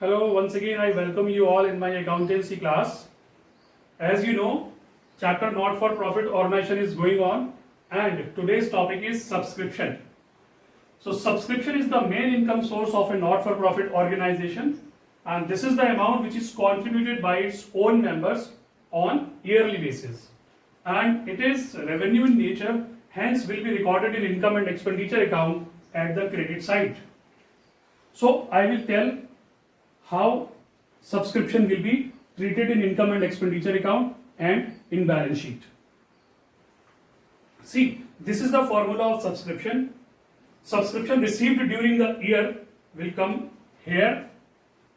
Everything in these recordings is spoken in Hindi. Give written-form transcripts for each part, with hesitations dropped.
Hello, once again I welcome you all in my accountancy class. As you know, chapter not for profit organization is going on and today's topic is subscription. So subscription is the main income source of a not for profit organization and this is the amount which is contributed by its own members on yearly basis. And it is revenue in nature, hence will be recorded in income and expenditure account at the credit side. So I will tell how subscription will be treated in income and expenditure account and in balance sheet. See, this is the formula of subscription. Subscription received during the year will come here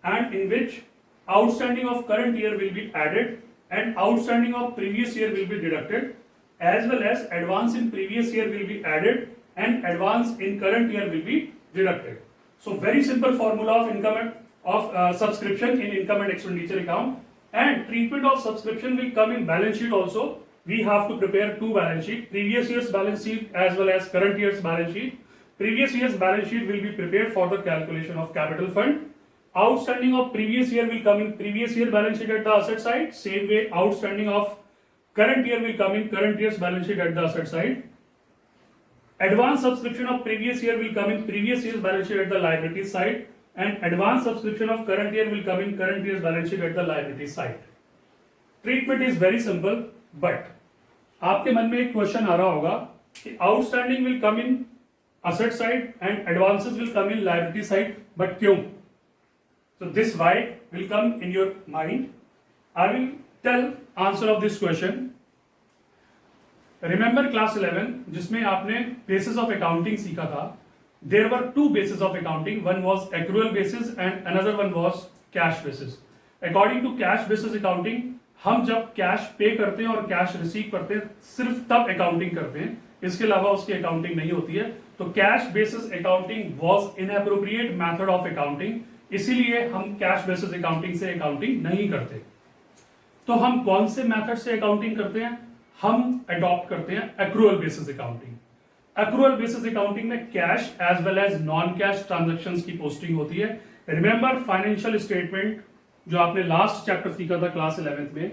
and in which outstanding of current year will be added and outstanding of previous year will be deducted, as well as advance in previous year will be added and advance in current year will be deducted. So very simple formula of income of subscription in income and expenditure account, and treatment of subscription will come in balance sheet also. We have to prepare two balance sheet, previous year's balance sheet as well as current year's balance sheet. Previous year's balance sheet will be prepared for the calculation of capital fund. Outstanding of previous year will come in previous year balance sheet at the asset side. Same way outstanding of current year will come in current year's balance sheet at the asset side. Advance subscription of previous year will come in previous year's balance sheet at the liability side, and advance subscription of current year will come in current year's balance sheet at the liability side. Treatment is very simple, but आपके मन में एक क्वेश्चन आ रहा होगा कि outstanding will come in asset side and advances will come in liability side, but क्यों? So this why will come in your mind. I will tell answer of this question. Remember class 11 जिसमें आपने basis of accounting सीखा था. There were two bases of accounting. One was accrual basis and another one was cash basis. According to cash basis accounting, हम जब कैश पे करते हैं और कैश रिसीव करते हैं सिर्फ तब अकाउंटिंग करते हैं, इसके अलावा उसकी अकाउंटिंग नहीं होती है. तो cash basis accounting was inappropriate method of accounting, इसीलिए हम कैश बेसिस अकाउंटिंग से अकाउंटिंग नहीं करते. तो हम कौन से मेथड से अकाउंटिंग करते हैं? हम अडॉप्ट करते हैं accrual basis accounting. Accrual basis accounting में cash as well as non cash transactions की पोस्टिंग होती है. रिमेंबर फाइनेंशियल स्टेटमेंट जो आपने लास्ट चैप्टर सीखा था क्लास 11th में,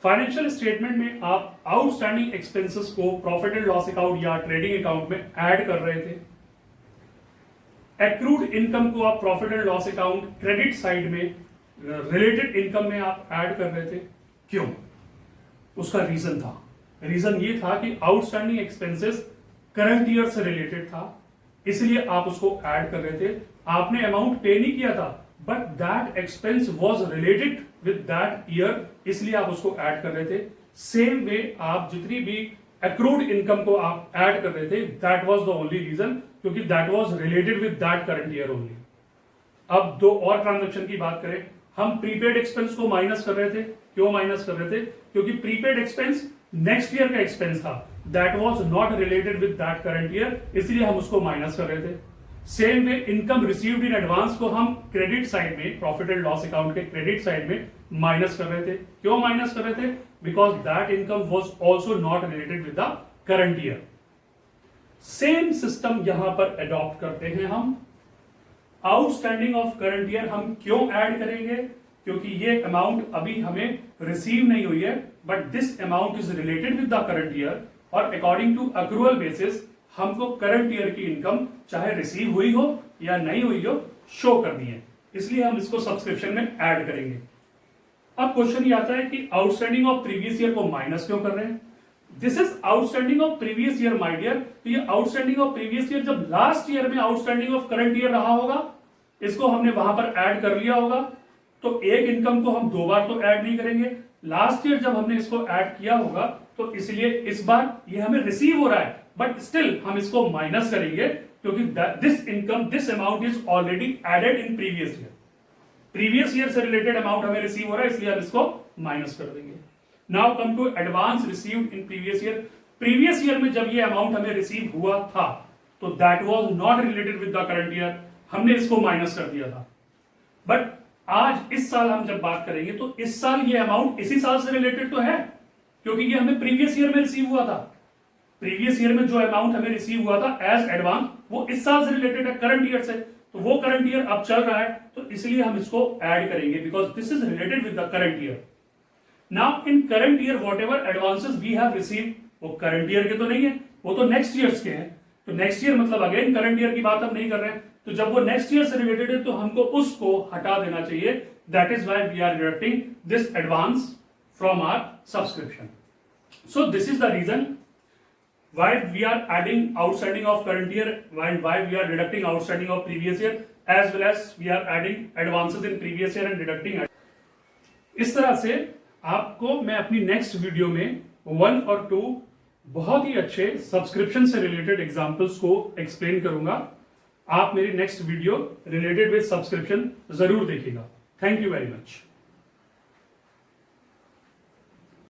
फाइनेंशियल स्टेटमेंट में आप आउटस्टैंडिंग एक्सपेंसेस को प्रॉफिट एंड लॉस अकाउंट या ट्रेडिंग अकाउंट में ऐड कर रहे थे. एक्रूड इनकम को आप profit and loss account credit side में रिलेटेड इनकम में आप ऐड कर रहे थे. क्यों? उसका रीजन था. रीजन ये था कि आउटस्टैंडिंग एक्सपेंसेस करंट ईयर से रिलेटेड था, इसलिए आप उसको ऐड कर रहे थे. आपने अमाउंट पे नहीं किया था, but that expense was related with that year, इसलिए आप उसको ऐड कर रहे थे. सेम वे आप जितनी भी एक्रूड इनकम को आप ऐड कर रहे थे, that was the only reason, क्योंकि that was related with that current year only. अब दो और ट्रांजैक्शन की बात करें, हम प्रीपेड एक्सपेंस को माइनस कर रहे थे. क्यों माइनस कर रहे थे? क्योंकि प्रीपेड एक्सपेंस नेक्स्ट ईयर का एक्सपेंस था, that was not related with that current year, इसलिए हम उसको माइनस कर रहे थे. Same way income received in advance को हम क्रेडिट साइड में, प्रॉफिट एंड लॉस अकाउंट के क्रेडिट साइड में माइनस कर रहे थे. क्यों माइनस कर रहे थे? Because that income was also not related with the current year. Same system यहां पर अडॉप्ट करते हैं हम. आउटस्टैंडिंग ऑफ करंट ईयर हम क्यों ऐड करेंगे? क्योंकि ये अमाउंट अभी हमें रिसीव नहीं हुई है, but this amount is related with the current year, और अकॉर्डिंग टू एक्रूअल बेसिस हमको करंट ईयर की इनकम चाहे रिसीव हुई हो या नहीं हुई हो शो करनी है, इसलिए हम इसको सब्सक्रिप्शन में ऐड करेंगे. अब क्वेश्चन ये आता है कि आउटस्टैंडिंग ऑफ प्रीवियस ईयर को माइनस क्यों कर रहे हैं? This is outstanding of previous year my dear. तो ये आउटस्टैंडिंग ऑफ प्रीवियस ईयर जब लास्ट ईयर में आउटस्टैंडिंग ऑफ करंट ईयर रहा होगा, इसको हमने वहां पर ऐड कर लिया होगा. तो एक इनकम को हम दो बार तो ऐड नहीं करेंगे. लास्ट ईयर जब हमने इसको ऐड किया होगा, तो इसलिए इस बार ये हमें रिसीव हो रहा है, बट स्टिल हम इसको माइनस करेंगे, क्योंकि this income, this amount is already added in previous year. Previous year से रिलेटेड अमाउंट हमें रिसीव हो रहा है, इसलिए हम इसको माइनस कर देंगे. Now come to advance received in previous year. Previous year में जब ये अमाउंट हमें रिसीव हुआ था, तो that was not related with the current year, हमने इसको माइनस कर दिया था. बट आज इस साल हम जब बात करेंगे, तो इस साल ये अमाउंट इसी साल से रिलेटेड तो है, क्योंकि ये हमें प्रीवियस ईयर में रिसीव हुआ था. प्रीवियस ईयर में जो अमाउंट हमें रिसीव हुआ था एज एडवांस, वो इस साल से रिलेटेड है, करंट ईयर से. तो वो करंट ईयर अब चल रहा है, तो इसलिए हम इसको ऐड करेंगे because this is related with the current year. Now in current year whatever advances we have receive, वो करंट ईयर के तो नहीं है, वो तो नेक्स्ट ईयर्स के हैं. तो नेक्स्ट ईयर मतलब अगेन करंट ईयर की बात हम नहीं कर रहे हैं. तो जब वो नेक्स्ट ईयर से रिलेटेड है तो हमको उसको हटा देना चाहिए. That is why we are deducting this advance from our subscription. So this is the reason why we are adding outstanding of current year and why we are deducting outstanding of previous year, as well as we are adding advances in previous year and deducting. इस तरह से आपको मैं अपनी नेक्स्ट वीडियो में 1 और 2 बहुत ही अच्छे सब्सक्रिप्शन से रिलेटेड एग्जांपल्स को एक्सप्लेन करूंगा. आप मेरी next video related with subscription जरूर देखिएगा. Thank you very much.